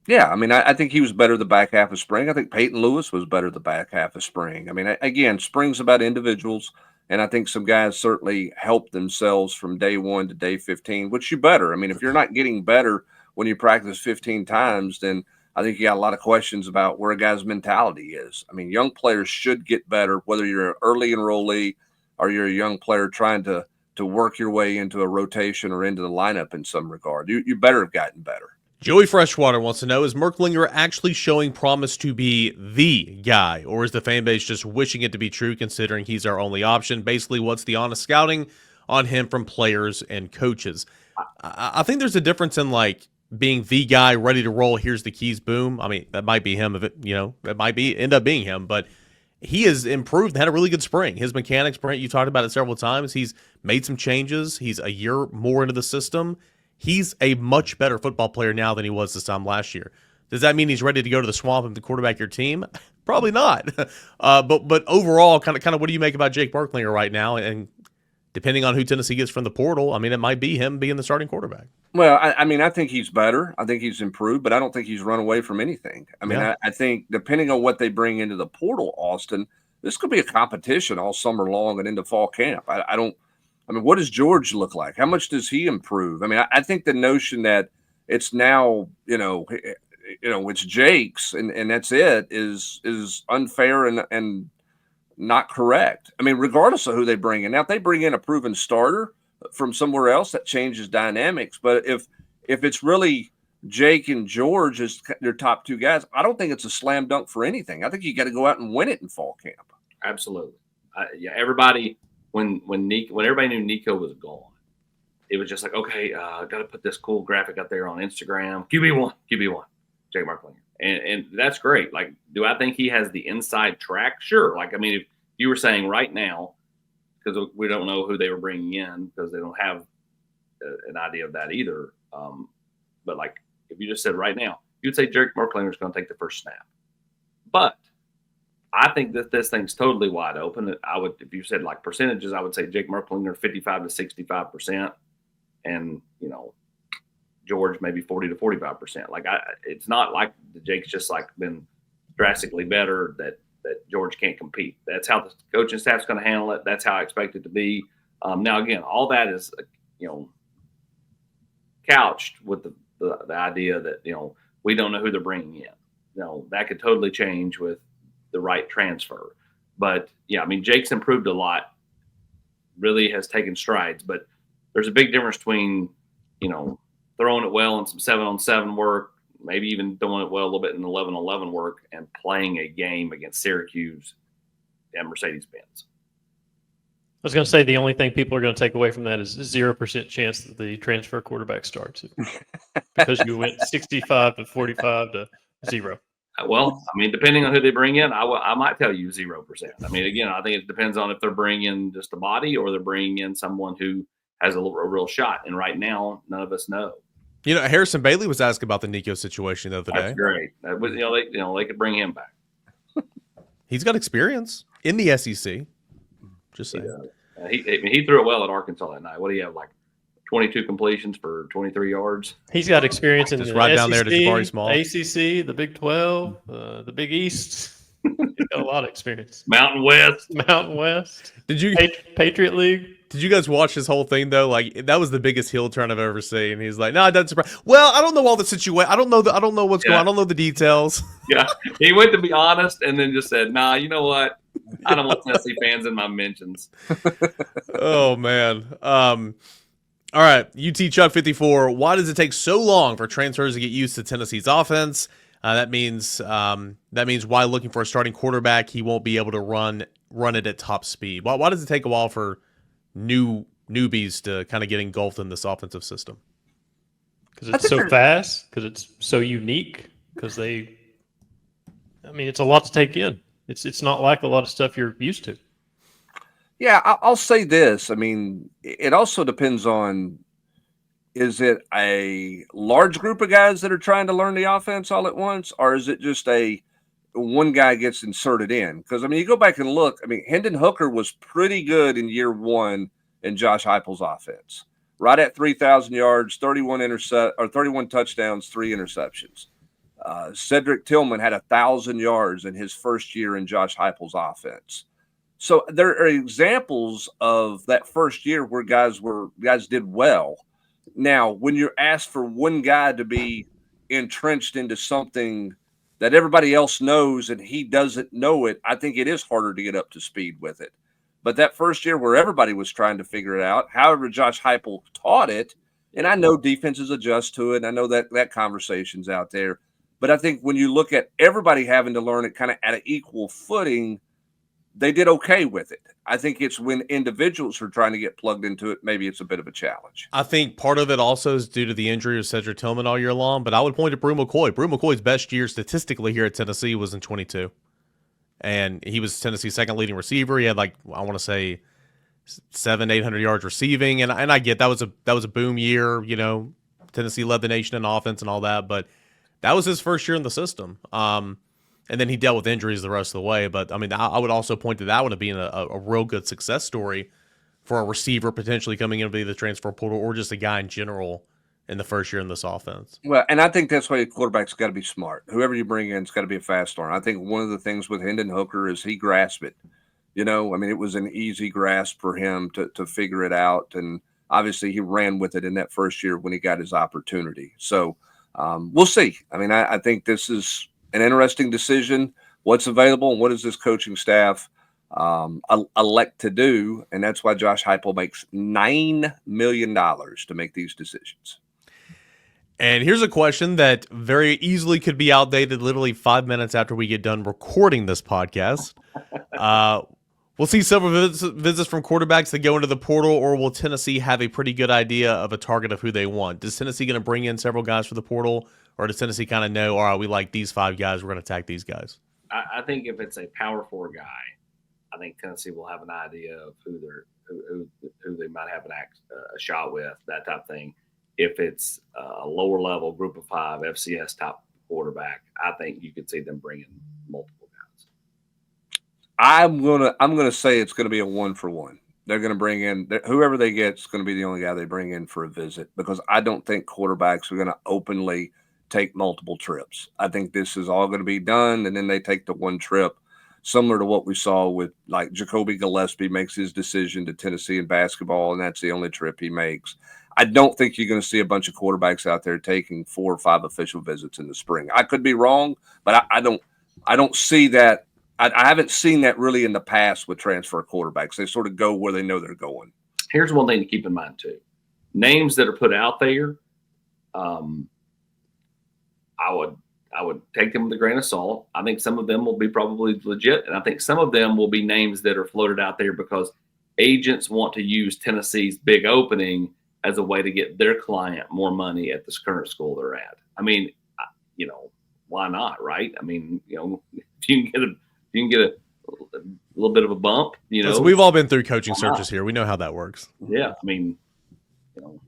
C: Yeah, I think he was better the back half of spring. I think Peyton Lewis was better the back half of spring. Again, spring's about individuals, And I think some guys certainly helped themselves from day 1 to day 15, which you better. I mean, if you're not getting better when you practice 15 times, then I think you got a lot of questions about where a guy's mentality is. I mean, young players should get better, whether you're an early enrollee or you're a young player trying to work your way into a rotation or into the lineup in some regard. You better have gotten better.
A: Joey Freshwater wants to know, is Merklinger actually showing promise to be the guy, or is the fan base just wishing it to be true considering he's our only option? Basically, what's the honest scouting on him from players and coaches? I think there's a difference in like being the guy ready to roll. Here's the keys. Boom. I mean, that might be him. If it, it might end up being him, but he has improved and had a really good spring. His mechanics, Brent, you talked about it several times. He's made some changes. He's a year more into the system. He's a much better football player now than he was this time last year. Does that mean he's ready to go to the swamp and to quarterback your team? Probably not. But overall, kind of, what do you make about Jake Merklinger right now? And depending on who Tennessee gets from the portal, I mean, it might be him being the starting quarterback.
C: Well, I mean, I think he's better. I think he's improved, but I don't think he's run away from anything. I mean, yeah. I think depending on what they bring into the portal, Austin, this could be a competition all summer long and into fall camp. I mean, what does George look like? How much does he improve? I mean, I think the notion that it's now, it's Jake's and that's it is unfair and not correct. I mean, regardless of who they bring in. Now, if they bring in a proven starter from somewhere else, that changes dynamics. But if it's really Jake and George as their top two guys, I don't think it's a slam dunk for anything. I think you got to go out and win it in fall camp.
B: Absolutely. Yeah, everybody. When everybody knew Nico was gone, it was just like, okay, got to put this cool graphic up there on Instagram. QB1, Jake Merklinger. And that's great. Like, do I think he has the inside track? Sure. Like, I mean, if you were saying right now, because we don't know who they were bringing in because they don't have an idea of that either. But like, if you just said right now, you'd say Jake Merklinger is going to take the first snap. But I think that this thing's totally wide open. If you said like percentages, I would say Jake Merklinger 55 to 65%, and George maybe 40 to 45%. Like it's not like the Jake's just like been drastically better that George can't compete. That's how the coaching staff's going to handle it. That's how I expect it to be. Now again, all that is couched with the idea that we don't know who they're bringing in. That could totally change with the right transfer. But yeah, I mean, Jake's improved a lot, really has taken strides, but there's a big difference between, throwing it well in some 7-on-7 work, maybe even throwing it well a little bit in 11-on-11 work, and playing a game against Syracuse at Mercedes-Benz.
D: I was going to say the only thing people are going to take away from that is 0% chance that the transfer quarterback starts because you went 65 to 45 to 0.
B: Well, I mean, depending on who they bring in, I might tell you 0%. I mean, again, I think it depends on if they're bringing in just a body or they're bringing in someone who has a real shot. And right now, none of us know.
A: Harrison Bailey was asked about the Nico situation the other day.
B: That's great. That was, they could bring him back.
A: He's got experience in the SEC. Just saying.
B: He threw it well at Arkansas that night. What do you have, like 22 completions for 23 yards?
D: He's got experience in
A: just
D: the
A: right
D: SEC,
A: down there to Jabari Small,
D: ACC, the Big 12, the Big East. He's got a lot of experience.
B: Mountain West.
A: Did you
D: Patriot League?
A: Did you guys watch this whole thing though? Like that was the biggest heel turn I've ever seen. He's like, "No, it doesn't surprise." Well, I don't know all the situation. I don't know what's going on. I don't know the details.
B: Yeah, he went to be honest and then just said, "Nah, you know what? I don't want Tennessee fans in my mentions."
A: Oh man. All right, UT Chuck 54. Why does it take so long for transfers to get used to Tennessee's offense? That means while looking for a starting quarterback, he won't be able to run it at top speed. Why does it take a while for newbies to kind of get engulfed in this offensive system?
D: Because it's so fast, because it's so unique, because it's a lot to take in. It's not like a lot of stuff you're used to.
C: Yeah, I'll say this. I mean, it also depends on, is it a large group of guys that are trying to learn the offense all at once, or is it just one guy gets inserted in? Because, you go back and look, Hendon Hooker was pretty good in year one in Josh Heupel's offense. Right at 3,000 yards, 31 touchdowns, 3 interceptions. Cedric Tillman had 1,000 yards in his first year in Josh Heupel's offense. So there are examples of that first year where guys did well. Now, when you're asked for one guy to be entrenched into something that everybody else knows and he doesn't know it, I think it is harder to get up to speed with it. But that first year where everybody was trying to figure it out, however Josh Heupel taught it, and I know defenses adjust to it. I know that conversation's out there. But I think when you look at everybody having to learn it kind of at an equal footing, they did okay with it. I think it's when individuals are trying to get plugged into it, maybe it's a bit of a challenge.
A: I think part of it also is due to the injury of Cedric Tillman all year long, but I would point to Brew McCoy. Brew McCoy's best year statistically here at Tennessee was in 22. And he was Tennessee's second leading receiver. He had I want to say 700-800 yards receiving. And I get that was a boom year, Tennessee led the nation in offense and all that, but that was his first year in the system. And then he dealt with injuries the rest of the way. But, I would also point to that one as being a real good success story for a receiver potentially coming in to be the transfer portal or just a guy in general in the first year in this offense.
C: Well, and I think that's why the quarterback's got to be smart. Whoever you bring in has got to be a fast learner. I think one of the things with Hendon Hooker is he grasped it. It was an easy grasp for him to figure it out. And obviously he ran with it in that first year when he got his opportunity. So we'll see. I think this is an interesting decision. What's available and what does this coaching staff elect to do? And that's why Josh Heupel makes $9 million to make these decisions.
A: And here's a question that very easily could be outdated literally 5 minutes after we get done recording this podcast. We'll see several visits from quarterbacks that go into the portal, or will Tennessee have a pretty good idea of a target of who they want? Is Tennessee going to bring in several guys for the portal, or does Tennessee kind of know, all right, we like these 5 guys, we're going to attack these guys?
B: I think if it's a power 4 guy, I think Tennessee will have an idea of who they might have a shot with, that type of thing. If it's a lower level group of 5 FCS top quarterback, I think you could see them bringing multiple guys.
C: I'm gonna say it's gonna be a 1-for-1. They're gonna bring in whoever they get is gonna be the only guy they bring in for a visit, because I don't think quarterbacks are gonna openly take multiple trips. I think this is all gonna be done, and then they take the one trip, similar to what we saw with like Jacoby Gillespie makes his decision to Tennessee in basketball, and that's the only trip he makes. I don't think you're going to see a bunch of quarterbacks out there taking 4 or 5 official visits in the spring. I could be wrong, but I don't see that. I haven't seen that really in the past with transfer quarterbacks. They sort of go where they know they're going.
B: Here's one thing to keep in mind too: names that are put out there, I would take them with a grain of salt. I think some of them will be probably legit, and I think some of them will be names that are floated out there because agents want to use Tennessee's big opening as a way to get their client more money at this current school they're at. Why not, right? If you can get a little bit of a bump,
A: So we've all been through coaching searches here. We know how that works.
B: Yeah,
C: Well,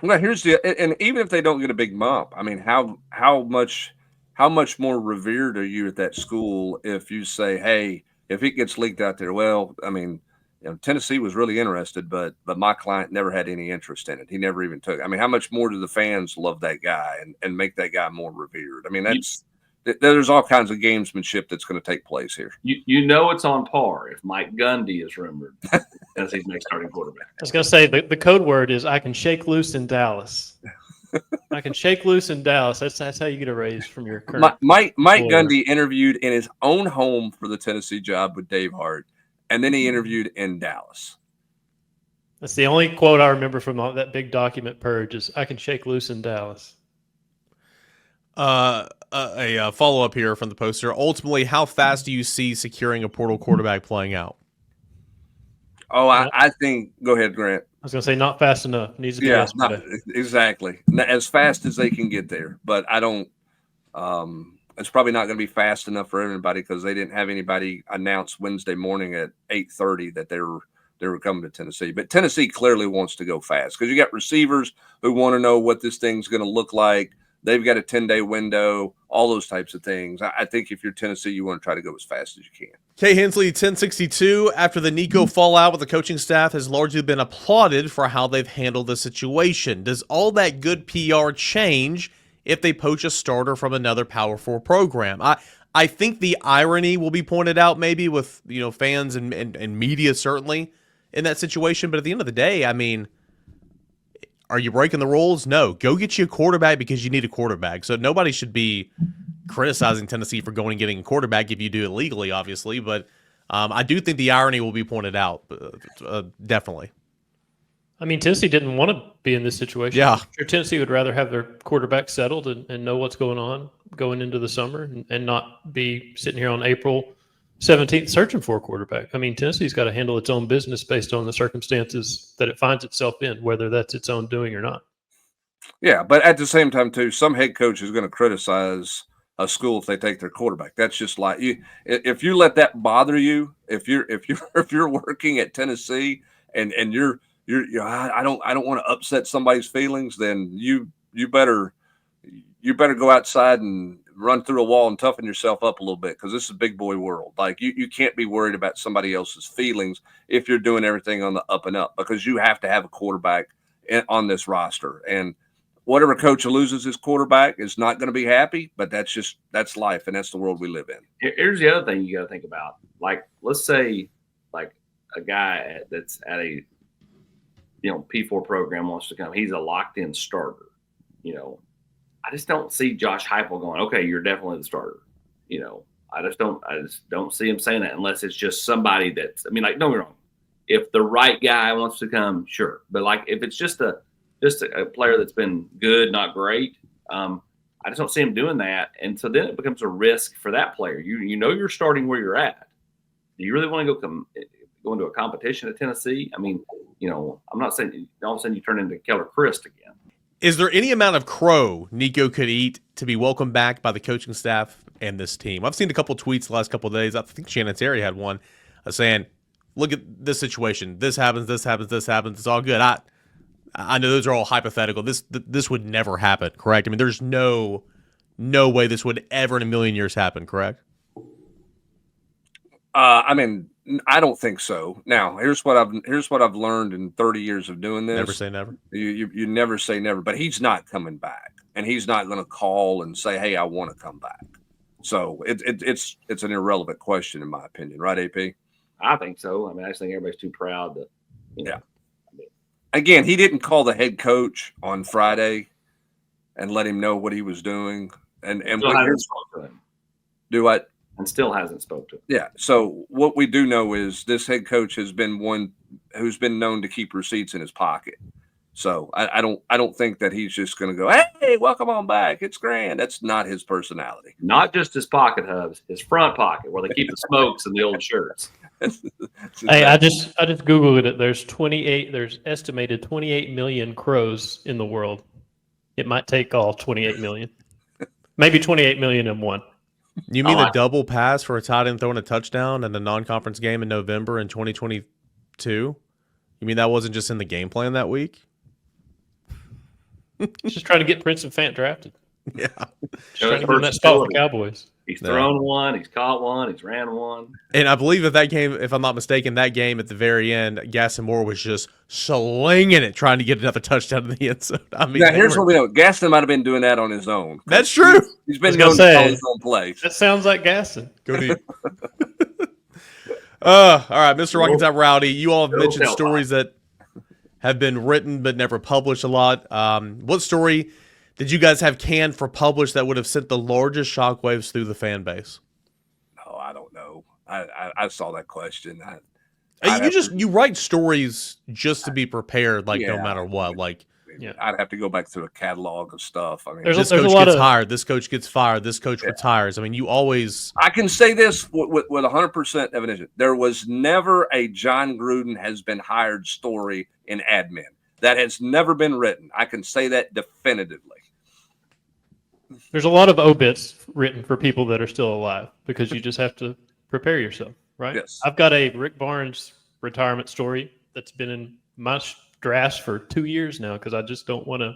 C: and even if they don't get a big bump, how much more revered are you at that school if you say, hey, if it gets leaked out there, well, Tennessee was really interested, but my client never had any interest in it. He never even took it. How much more do the fans love that guy and make that guy more revered? There's all kinds of gamesmanship that's going to take place here.
B: It's on par if Mike Gundy is rumored as Tennessee's next starting quarterback.
D: I was going to say the code word is I can shake loose in Dallas. I can shake loose in Dallas. That's how you get a raise from your current.
C: Mike Gundy interviewed in his own home for the Tennessee job with Dave Hart. And then he interviewed in Dallas.
D: That's the only quote I remember from that big document purge is I can shake loose in Dallas.
A: A follow-up here from the poster. Ultimately, how fast do you see securing a portal quarterback playing out?
C: Oh, I think – go ahead, Grant.
D: I was going to say not fast enough. Needs to be yesterday.
C: Exactly. As fast as they can get there. But I don't it's probably not going to be fast enough for everybody because they didn't have anybody announce Wednesday morning at 8:30 that they were coming to Tennessee. But Tennessee clearly wants to go fast because you got receivers who want to know what this thing's going to look like. They've got a 10-day window, all those types of things. I think if you're Tennessee, you want to try to go as fast as you can.
A: Kay Hensley, 1062, after the Nico fallout with the coaching staff has largely been applauded for how they've handled the situation. Does all that good PR change if they poach a starter from another Power 4 program? I think the irony will be pointed out maybe with, fans and media certainly in that situation. But at the end of the day, I mean, are you breaking the rules? No. Go get you a quarterback because you need a quarterback. So nobody should be criticizing Tennessee for going and getting a quarterback if you do it legally, obviously. But I do think the irony will be pointed out, definitely.
D: I mean, Tennessee didn't want to be in this situation.
A: Yeah.
D: I'm sure Tennessee would rather have their quarterback settled and know what's going on going into the summer and not be sitting here on April 17th searching for a quarterback. I mean, Tennessee's got to handle its own business based on the circumstances that it finds itself in, whether that's its own doing or not.
C: Yeah, but at the same time, too, some head coach is going to criticize a school if they take their quarterback. That's just like you. If you let that bother you, if you're working at Tennessee and you're I don't want to upset somebody's feelings, then you better go outside and run through a wall and toughen yourself up a little bit, because this is a big boy world. Like you can't be worried about somebody else's feelings if you're doing everything on the up and up, because you have to have a quarterback on this roster. And whatever coach loses his quarterback is not going to be happy, but that's life, and that's the world we live in.
B: Here's the other thing you got to think about. Like, let's say like a guy that's at a P4 program wants to come. He's a locked-in starter. I just don't see Josh Heupel going, okay, you're definitely the starter. I just don't see him saying that unless it's just somebody that's, don't get me wrong. If the right guy wants to come, sure. But like if it's just a player that's been good, not great, I just don't see him doing that. And so then it becomes a risk for that player. You're starting where you're at. Do you really want to go into a competition at Tennessee? I mean, I'm not saying all of a sudden you turn into Keller Christ again.
A: Is there any amount of crow Nico could eat to be welcomed back by the coaching staff and this team? I've seen a couple tweets the last couple of days. I think Shannon Terry had one saying, look at this situation. This happens, this happens, this happens. It's all good. I know those are all hypothetical. This would never happen, correct? I mean, there's no way this would ever in a million years happen, correct?
C: I don't think so. Now, here's what I've learned in 30 years of doing this.
A: Never say never.
C: You never say never, but he's not coming back, and he's not going to call and say, "Hey, I want to come back." So it's an irrelevant question in my opinion, right, AP?
B: I think so. I just think everybody's too proud to.
C: Yeah. Again, he didn't call the head coach on Friday and let him know what he was doing, and
B: still hasn't spoke to him.
C: Do what?
B: And still hasn't spoke to him.
C: Yeah. So what we do know is this head coach has been one who's been known to keep receipts in his pocket. So I don't think that he's just going to go, "Hey, welcome on back. It's grand." That's not his personality.
B: Not just his pocket hubs, his front pocket where they keep the smokes and the old shirts.
D: Hey, I just Googled it. There's estimated 28 million crows in the world. It might take all 28 million. Maybe 28 million and one.
A: You mean a double pass for a tight end throwing a touchdown in the non-conference game in November in 2022? You mean that wasn't just in the game plan that week?
D: Just trying to get Prince and Fant drafted.
A: Yeah.
D: Just trying to get in that spot with the Cowboys.
B: He's thrown one, he's caught one, he's ran one.
A: And I believe that game, if I'm not mistaken, that game at the very end, Gaston Moore was just slinging it, trying to get another touchdown in the end zone.
C: Here's what we know. Gaston might have been doing that on his own.
A: That's true.
C: He's been known to call his own plays.
D: That sounds like Gaston.
A: Go deep. All right, Mr. Rocketop Rowdy, you all have mentioned stories that have been written but never published a lot. What story did you guys have canned for publish that would have sent the largest shockwaves through the fan base?
C: Oh, I don't know. I saw that question.
A: You write stories just to be prepared, no matter what.
C: I'd have to go back through a catalog of stuff.
A: This coach gets hired. This coach gets fired. This coach retires. You always.
C: I can say this with 100% evidence. There was never a John Gruden has been hired story in admin. That has never been written. I can say that definitively.
D: There's a lot of obits written for people that are still alive because you just have to prepare yourself, right?
C: Yes.
D: I've got a Rick Barnes retirement story that's been in my drafts for 2 years now because I just don't want to.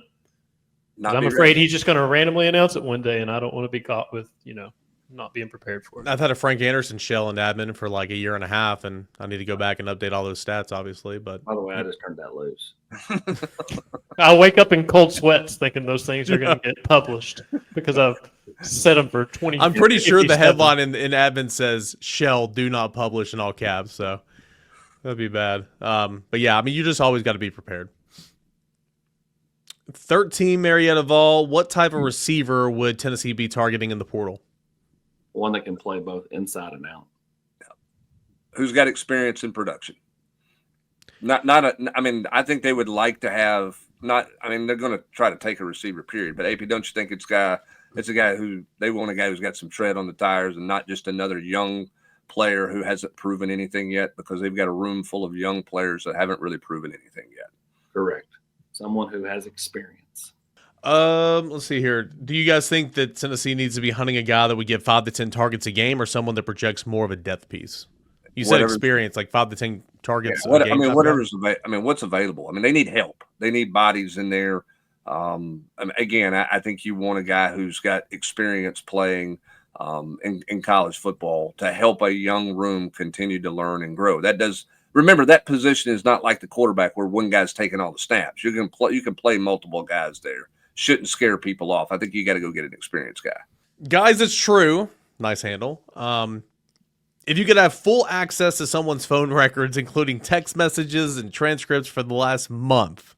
D: I'm afraid he's just going to randomly announce it one day, and I don't want to be caught with, not being prepared for it.
A: I've had a Frank Anderson shell in admin for a year and a half, and I need to go back and update all those stats, obviously. But
B: by the way, I just turned that loose.
D: I'll wake up in cold sweats thinking those things are going to get published because I've set them for 20.
A: I'm pretty sure the
D: 57.
A: headline in admin says "Shell do not publish" in all caps, so that'd be bad. But yeah, I mean, you just always got to be prepared. 13 Marietta Vol. What type of receiver would Tennessee be targeting in the portal?
B: One that can play both inside and out.
C: Who's got experience in production? I mean, I think they would like to have they're going to try to take a receiver, period. But AP, don't you think it's a guy who they want a guy who's got some tread on the tires and not just another young player who hasn't proven anything yet, because they've got a room full of young players that haven't really proven anything yet.
B: Correct. Someone who has experience.
A: Let's see here. Do you guys think that Tennessee needs to be hunting a guy that would get 5 to 10 targets a game, or someone that projects more of a depth piece? You said experience, like 5 to 10 targets.
C: Yeah, what's available. I mean, they need help. They need bodies in there. Again, I think you want a guy who's got experience playing in college football to help a young room continue to learn and grow. Remember, that position is not like the quarterback where one guy's taking all the snaps. You can play multiple guys there. Shouldn't scare people off. I think you got to go get an experienced guy.
A: Guys, it's true. Nice handle. If you could have full access to someone's phone records, including text messages and transcripts for the last month,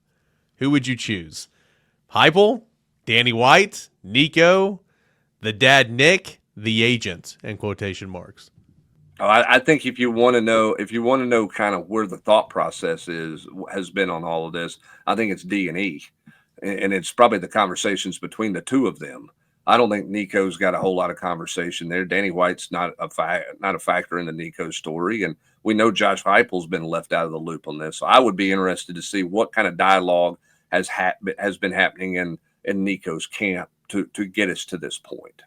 A: who would you choose? Heupel, Danny White, Nico, the dad Nick, the agent, in quotation marks.
C: I think if you want to know kind of where the thought process has been on all of this, I think it's D and E, and it's probably the conversations between the two of them. I don't think Nico's got a whole lot of conversation there. Danny White's not a factor in the Nico story, and we know Josh Heupel's been left out of the loop on this. So I would be interested to see what kind of dialogue has been happening in Nico's camp to get us to this point.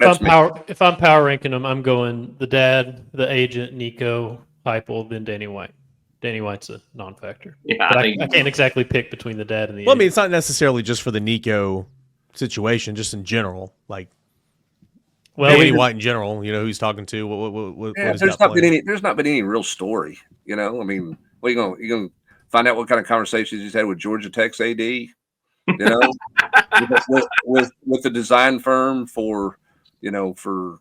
D: If I'm power ranking them, I'm going the dad, the agent, Nico, Heupel, then Danny White. Danny White's a non-factor.
B: Yeah,
D: but I can't exactly pick between the dad and the agent.
A: Well, I mean, it's not necessarily just for the Nico situation, just in general. Like, Danny White in general, you know, who he's talking to. What
C: there's not been any real story. You know, I mean, you gonna find out what kind of conversations he's had with Georgia Tech's AD. You know, with the design firm for the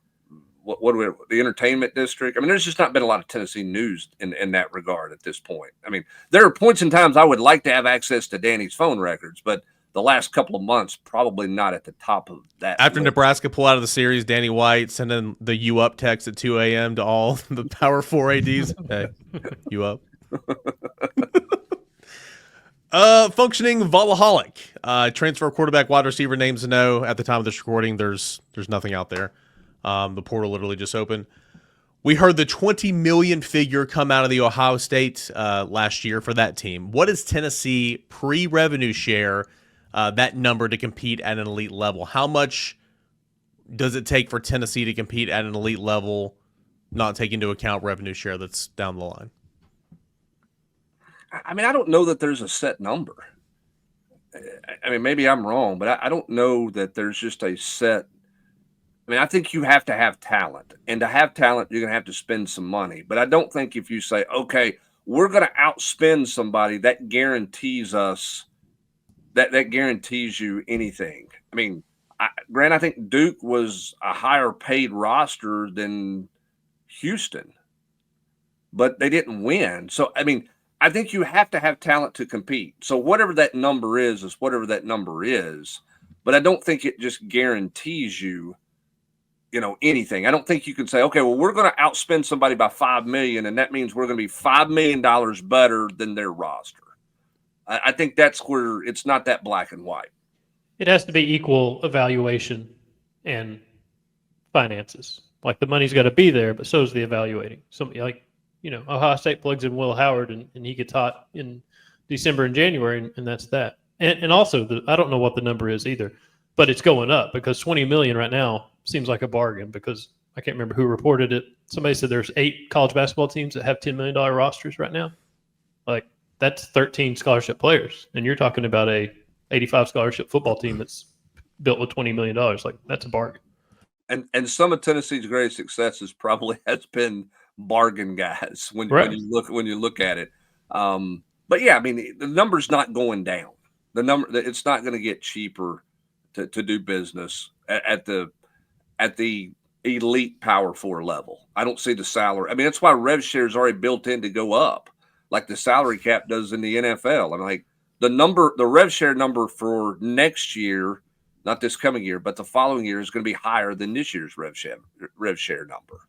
C: entertainment district. I mean, there's just not been a lot of Tennessee news in that regard at this point. I mean, there are points in times I would like to have access to Danny's phone records, but the last couple of months, probably not at the top of that.
A: After Nebraska pull out of the series, Danny White sending the "you up" text at 2 a.m. to all the Power 4 ADs. Hey, you up? Functioning volaholic. Transfer quarterback, wide receiver names to know. At the time of this recording, there's nothing out there. The portal literally just opened. We heard the 20 million figure come out of the Ohio State last year for that team. What is Tennessee pre-revenue share? That number to compete at an elite level. How much does it take for Tennessee to compete at an elite level, not taking into account revenue share that's down the line?
C: I mean, I don't know that there's a set number. I mean, maybe I'm wrong, but I don't know that there's just a set. I mean, I think you have to have talent, and to have talent, you're going to have to spend some money. But I don't think if you say, okay, we're going to outspend somebody, that guarantees us. That guarantees you anything. I mean, Grant, I think Duke was a higher paid roster than Houston, but they didn't win. So, I mean, I think you have to have talent to compete. So whatever that number is whatever that number is. But I don't think it just guarantees you, anything. I don't think you can say, okay, well, we're going to outspend somebody by $5 million, and that means we're going to be $5 million better than their roster. I think that's where it's not that black and white.
D: It has to be equal evaluation and finances. Like, the money's got to be there, but so is the evaluating. Somebody like, Ohio State plugs in Will Howard and he gets hot in December and January, and that's that. And also, I don't know what the number is either, but it's going up because $20 million right now seems like a bargain because I can't remember who reported it. Somebody said there's 8 college basketball teams that have $10 million rosters right now. Like, that's 13 scholarship players. And you're talking about a 85 scholarship football team that's built with $20 million. Like, that's a bargain.
C: And some of Tennessee's greatest successes probably has been bargain guys when you look at it. But yeah, I mean, the number's not going down. It's not going to get cheaper to do business at the elite Power 4 level. I don't see the salary. I mean, that's why rev share is already built in to go up, like the salary cap does in the NFL. I'm like, the rev share number for next year, not this coming year, but the following year is going to be higher than this year's rev share number.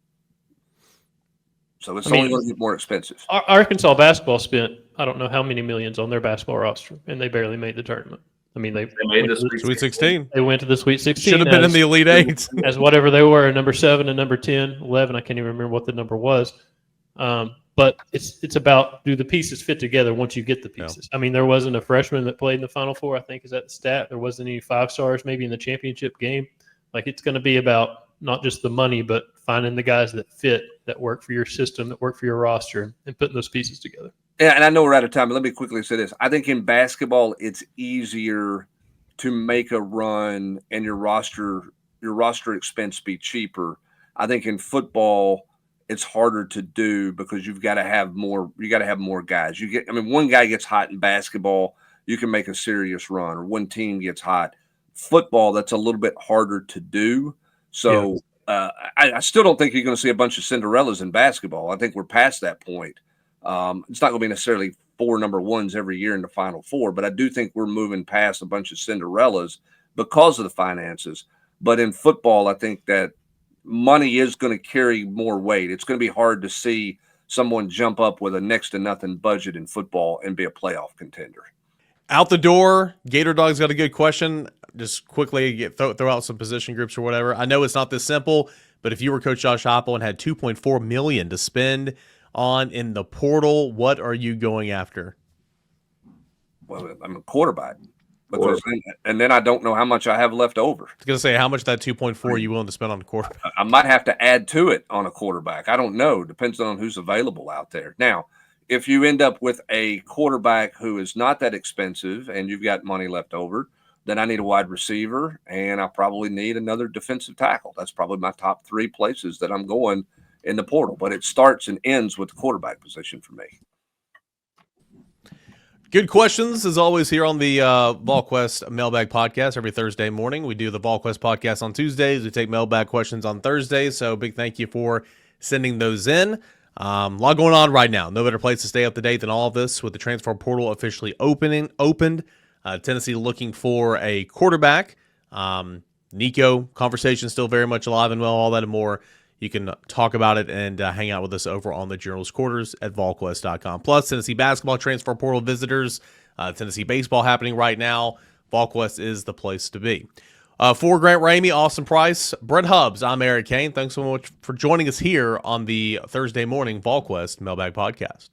C: So it's only going to get more expensive.
D: Arkansas basketball spent, I don't know how many millions on their basketball roster, and they barely made the tournament. I mean, they
B: made the
A: Sweet 16.
D: They went to the Sweet 16.
A: Should have been in the Elite Eight.
D: As whatever they were, number 7 and number 10, 11. I can't even remember what the number was. But it's about, do the pieces fit together once you get the pieces? Yeah. I mean, there wasn't a freshman that played in the Final Four, I think is that the stat. There wasn't any 5-stars maybe in the championship game. Like, it's going to be about not just the money, but finding the guys that fit, that work for your system, that work for your roster, and putting those pieces together.
C: Yeah, and I know we're out of time, but let me quickly say this. I think in basketball, it's easier to make a run and your roster expense be cheaper. I think in football, it's harder to do because you've got to have more. You got to have more guys. One guy gets hot in basketball, you can make a serious run, or one team gets hot. Football, that's a little bit harder to do. So I still don't think you're going to see a bunch of Cinderellas in basketball. I think we're past that point. It's not going to be necessarily 4 number 1s every year in the Final Four, but I do think we're moving past a bunch of Cinderellas because of the finances. But in football, I think that money is going to carry more weight. It's going to be hard to see someone jump up with a next to nothing budget in football and be a playoff contender.
A: Out the door, Gator Dog's got a good question. Just quickly throw out some position groups or whatever. I know it's not this simple, but if you were Coach Josh Heupel and had $2.4 million to spend on in the portal, what are you going after?
C: Well, I'm a quarterback. And then I don't know how much I have left over.
A: I was going to say, how much that 2.4 are you willing to spend on a quarterback?
C: I might have to add to it on a quarterback. I don't know. Depends on who's available out there. Now, if you end up with a quarterback who is not that expensive and you've got money left over, then I need a wide receiver and I probably need another defensive tackle. That's probably my top 3 places that I'm going in the portal. But it starts and ends with the quarterback position for me.
A: Good questions, as always, here on the Volquest Mailbag Podcast every Thursday morning. We do the Volquest Podcast on Tuesdays. We take mailbag questions on Thursdays, so big thank you for sending those in. A lot going on right now. No better place to stay up to date than all of this with the transfer portal officially opened. Tennessee looking for a quarterback. Nico, conversation still very much alive and well, all that and more. You can talk about it and hang out with us over on the Journal's Quarters at volquest.com. Plus, Tennessee basketball transfer portal visitors, Tennessee baseball happening right now. Volquest is the place to be. For Grant Ramey, Austin Price, Brent Hubbs, I'm Eric Cain. Thanks so much for joining us here on the Thursday morning Volquest Mailbag Podcast.